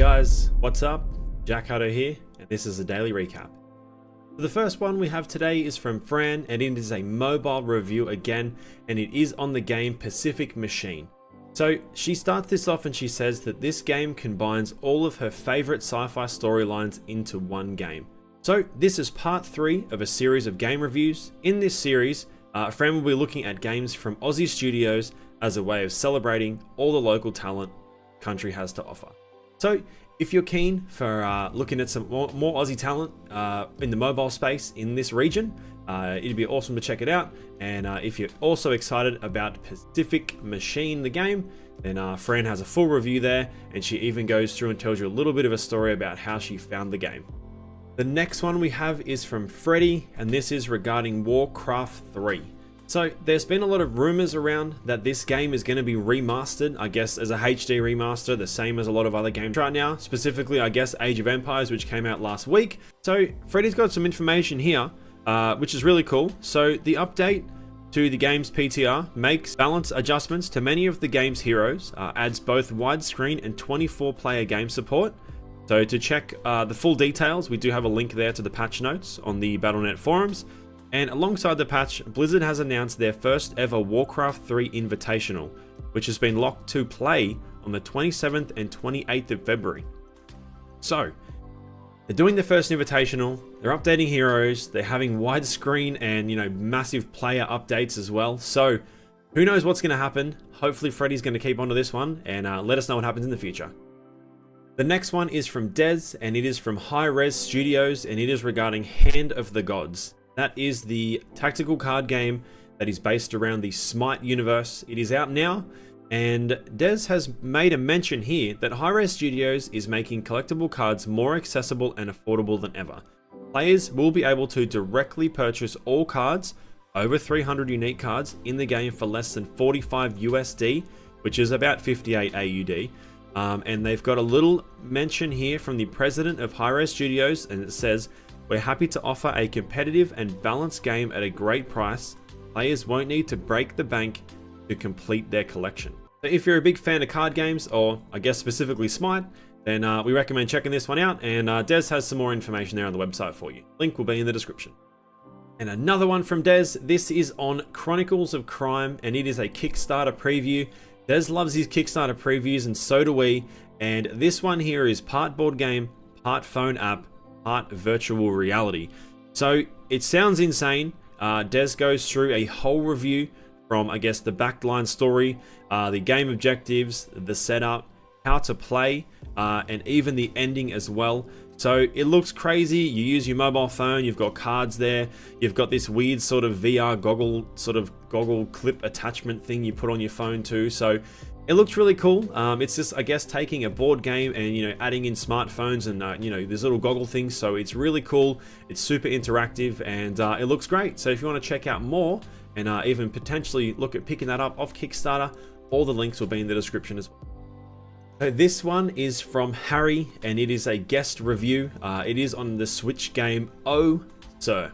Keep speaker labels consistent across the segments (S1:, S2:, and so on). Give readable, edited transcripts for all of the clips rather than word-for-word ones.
S1: guys, what's up? JackHuddo here, and this is a daily recap. So the first one we have today is from Fran, and it is a mobile review again, and it is on the game Pacific Machine. So she starts this off and she says that this game combines all of her favorite sci-fi storylines into one game. So this is part 3 of a series of game reviews. In this series, Fran will be looking at games from Aussie studios as a way of celebrating all the local talent the country has to offer. So if you're keen for looking at some more Aussie talent in the mobile space in this region, it'd be awesome to check it out. And if you're also excited about Pacific Machine, the game, then Fran has a full review there, and she even goes through and tells you a little bit of a story about how she found the game. The next one we have is from Freddy, and this is regarding Warcraft 3. So there's been a lot of rumors around that this game is going to be remastered, I guess as a HD remaster, the same as a lot of other games right now, specifically I guess Age of Empires, which came out last week. So Freddy's got some information here, which is really cool. So the update to the game's PTR makes balance adjustments to many of the game's heroes, adds both widescreen and 24-player game support. So to check the full details, we do have a link there to the patch notes on the Battle.net forums. And alongside the patch, Blizzard has announced their first ever Warcraft 3 Invitational, which has been locked to play on the 27th and 28th of February. So, they're doing the first Invitational, they're updating heroes, they're having widescreen and, massive player updates as well. So, who knows what's going to happen? Hopefully Freddy's going to keep on to this one and let us know what happens in the future. The next one is from Dez, and it is from High Res Studios, and it is regarding Hand of the Gods. That is the tactical card game that is based around the Smite universe. It is out now, and Dez has made a mention here that Hi-Res Studios is making collectible cards more accessible and affordable than ever. Players will be able to directly purchase all cards, over 300 unique cards, in the game for less than 45 USD, which is about 58 AUD. And they've got a little mention here from the president of Hi-Res Studios, and it says, "We're happy to offer a competitive and balanced game at a great price. Players won't need to break the bank to complete their collection." So if you're a big fan of card games, or I guess specifically Smite, then we recommend checking this one out, and Dez has some more information there on the website for you. Link will be in the description. And another one from Dez, this is on Chronicles of Crime, and it is a Kickstarter preview. Dez loves his Kickstarter previews, and so do we, and this one here is part board game, part phone app, part virtual reality. So it sounds insane. Dez goes through a whole review from, I guess, the backline story, the game objectives, the setup, how to play, and even the ending as well. So it looks crazy. You use your mobile phone, you've got cards there, you've got this weird sort of VR goggle clip attachment thing you put on your phone too. So it looks really cool. It's just, I guess, taking a board game and, adding in smartphones and, there's little goggle things. So it's really cool. It's super interactive, and it looks great. So if you want to check out more and even potentially look at picking that up off Kickstarter, all the links will be in the description as well. So this one is from Harry, and it is a guest review. It is on the Switch game Oh Sir.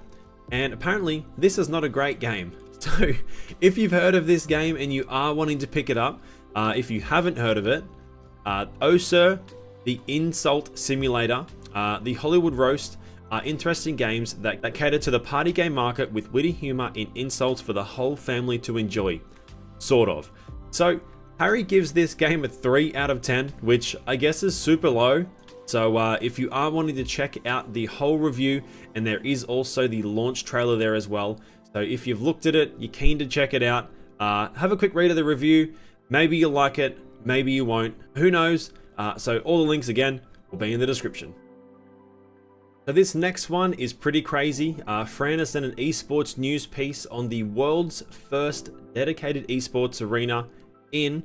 S1: And apparently this is not a great game. So if you've heard of this game and you are wanting to pick it up, if you haven't heard of it, Oh Sir, the Insult Simulator, the Hollywood Roast are interesting games that cater to the party game market with witty humor in insults for the whole family to enjoy. Sort of. So Harry gives this game a 3 out of 10, which I guess is super low. So if you are wanting to check out the whole review, and there is also the launch trailer there as well. So if you've looked at it, you're keen to check it out, have a quick read of the review. Maybe you'll like it, maybe you won't, who knows? So all the links again will be in the description. So this next one is pretty crazy. Fran has done an eSports news piece on the world's first dedicated eSports arena in,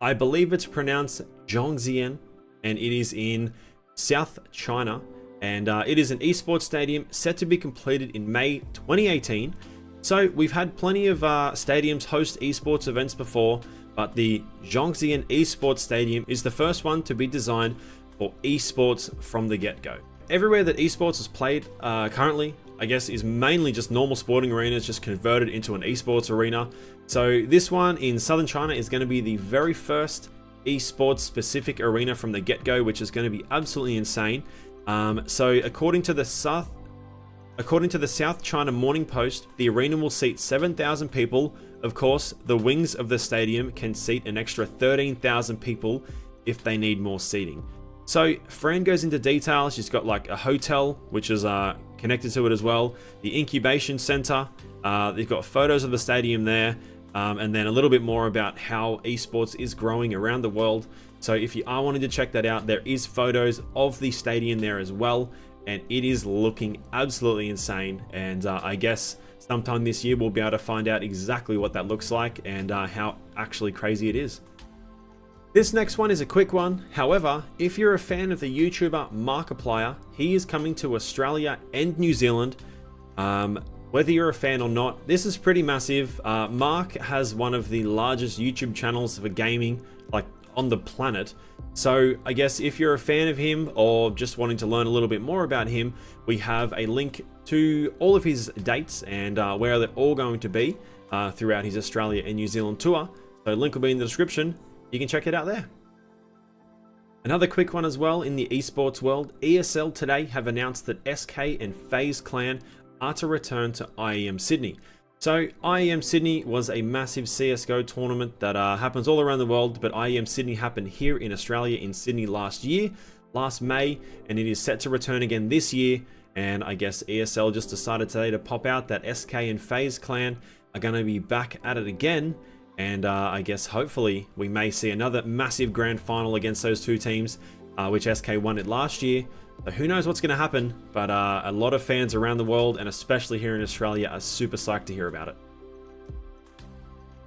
S1: I believe it's pronounced Zhongxian, and it is in South China, and it is an esports stadium set to be completed in May 2018. So we've had plenty of stadiums host esports events before, but the Zhongxian Esports Stadium is the first one to be designed for esports from the get-go. Everywhere that esports is played currently, I guess, is mainly just normal sporting arenas just converted into an esports arena. So this one in southern China is going to be the very first eSports specific arena from the get-go, which is going to be absolutely insane. So according to the South China Morning Post, the arena will seat 7,000 people. Of course, the wings of the stadium can seat an extra 13,000 people if they need more seating. So Fran goes into detail. She's got like a hotel, which is connected to it as well, the incubation center. They've got photos of the stadium there, and then a little bit more about how esports is growing around the world. So if you are wanting to check that out, there is photos of the stadium there as well, and it is looking absolutely insane. And I guess sometime this year we'll be able to find out exactly what that looks like and how actually crazy it is. This next one is a quick one. However, if you're a fan of the YouTuber Markiplier, he is coming to Australia and New Zealand. Whether you're a fan or not, this is pretty massive. Mark has one of the largest YouTube channels for gaming, like on the planet. So I guess if you're a fan of him or just wanting to learn a little bit more about him, we have a link to all of his dates and where they're all going to be throughout his Australia and New Zealand tour. So link will be in the description. You can check it out there. Another quick one as well in the esports world. ESL today have announced that SK and FaZe Clan are to return to IEM Sydney. So IEM Sydney was a massive CSGO tournament that happens all around the world, but IEM Sydney happened here in Australia in Sydney last May, and it is set to return again this year. And I guess ESL just decided today to pop out that SK and FaZe Clan are going to be back at it again. And I guess hopefully we may see another massive grand final against those two teams, which SK won it last year. So who knows what's going to happen, but a lot of fans around the world, and especially here in Australia, are super psyched to hear about it.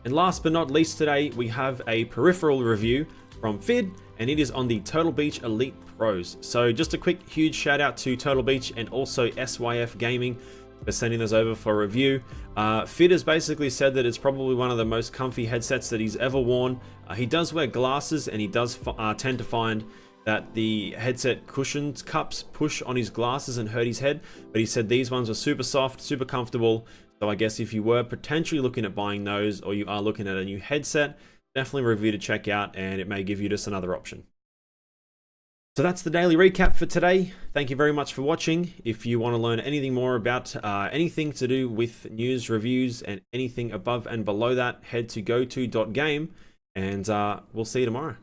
S1: And last but not least today, we have a peripheral review from Fid, and it is on the Turtle Beach Elite Pros. So just a quick huge shout out to Turtle Beach and also SYF Gaming for sending those over for review. Fid has basically said that it's probably one of the most comfy headsets that he's ever worn. He does wear glasses, and he does tend to find that the headset cushions cups push on his glasses and hurt his head, but he said these ones are super soft, super comfortable. So I guess if you were potentially looking at buying those, or you are looking at a new headset, definitely a review to check out, and it may give you just another option. So that's the daily recap for today. Thank you very much for watching. If you want to learn anything more about anything to do with news, reviews, and anything above and below that, head to goto.game, and we'll see you tomorrow.